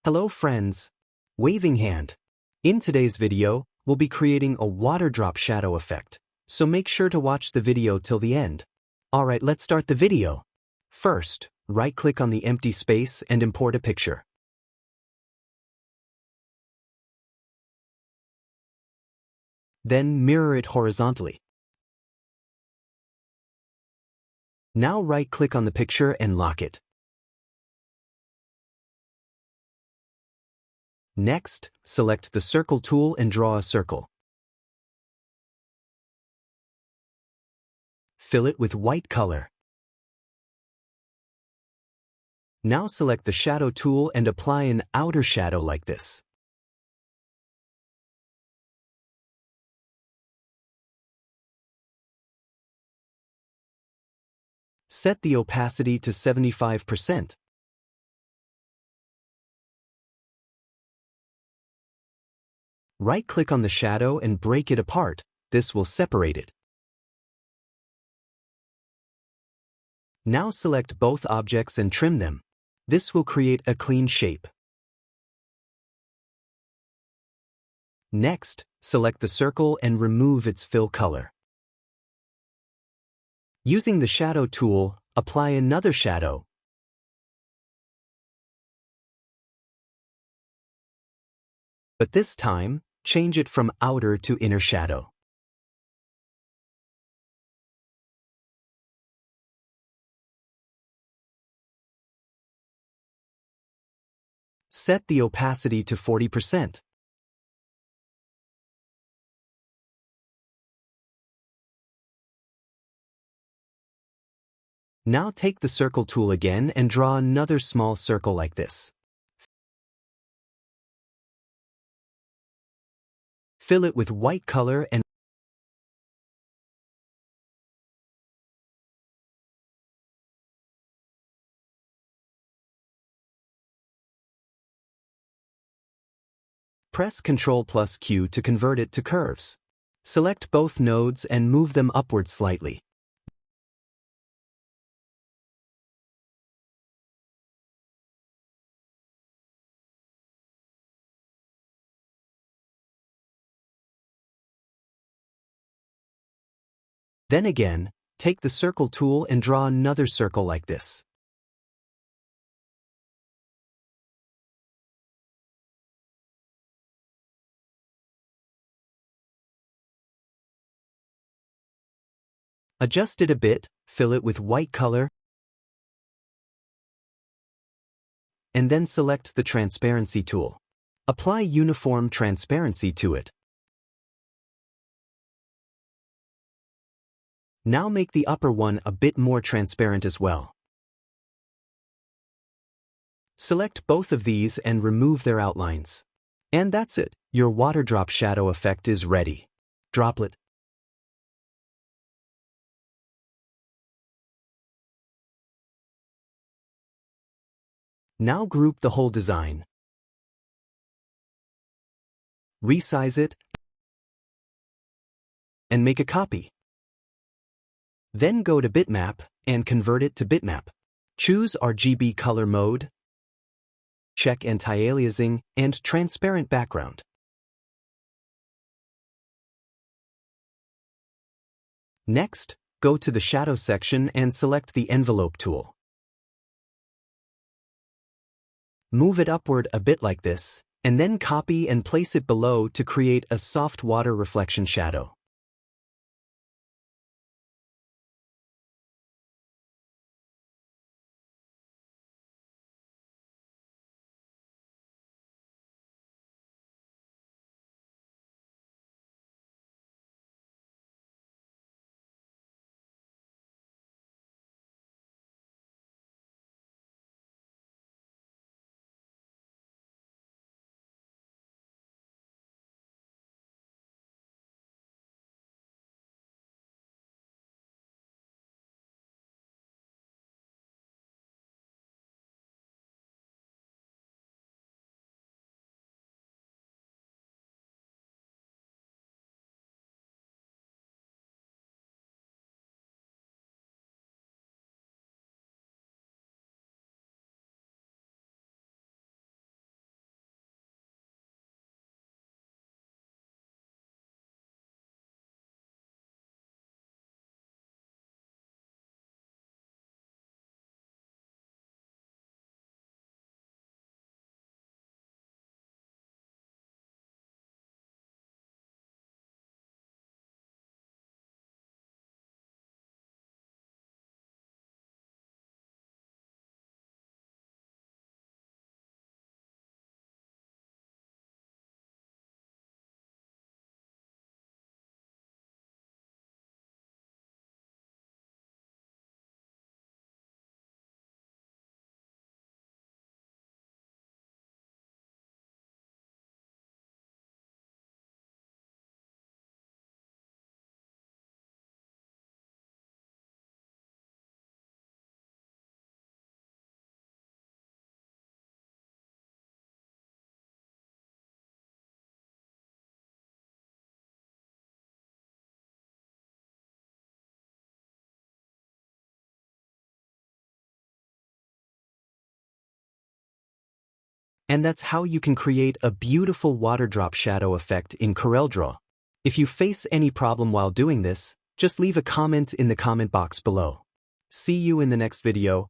Hello friends, Waving Hand. In today's video, we'll be creating a water drop shadow effect, so make sure to watch the video till the end. Alright, let's start the video. First, right-click on the empty space and import a picture. Then mirror it horizontally. Now right-click on the picture and lock it. Next, select the Circle tool and draw a circle. Fill it with white color. Now select the Shadow tool and apply an outer shadow like this. Set the opacity to 75%. Right-click on the shadow and break it apart. This will separate it. Now select both objects and trim them. This will create a clean shape. Next, select the circle and remove its fill color. Using the Shadow tool, apply another shadow. But this time, change it from outer to inner shadow. Set the opacity to 40%. Now take the Circle tool again and draw another small circle like this. Fill it with white color and press Ctrl+Q to convert it to curves. Select both nodes and move them upward slightly. Then again, take the Circle tool and draw another circle like this. Adjust it a bit, fill it with white color, and then select the Transparency tool. Apply uniform transparency to it. Now make the upper one a bit more transparent as well. Select both of these and remove their outlines. And that's it. Your water drop shadow effect is ready. Droplet. Now group the whole design. Resize it and make a copy. Then go to Bitmap and convert it to bitmap. Choose RGB color mode, check anti-aliasing, and transparent background. Next, go to the Shadow section and select the Envelope tool. Move it upward a bit like this, and then copy and place it below to create a soft water reflection shadow. And that's how you can create a beautiful water drop shadow effect in CorelDRAW. If you face any problem while doing this, just leave a comment in the comment box below. See you in the next video.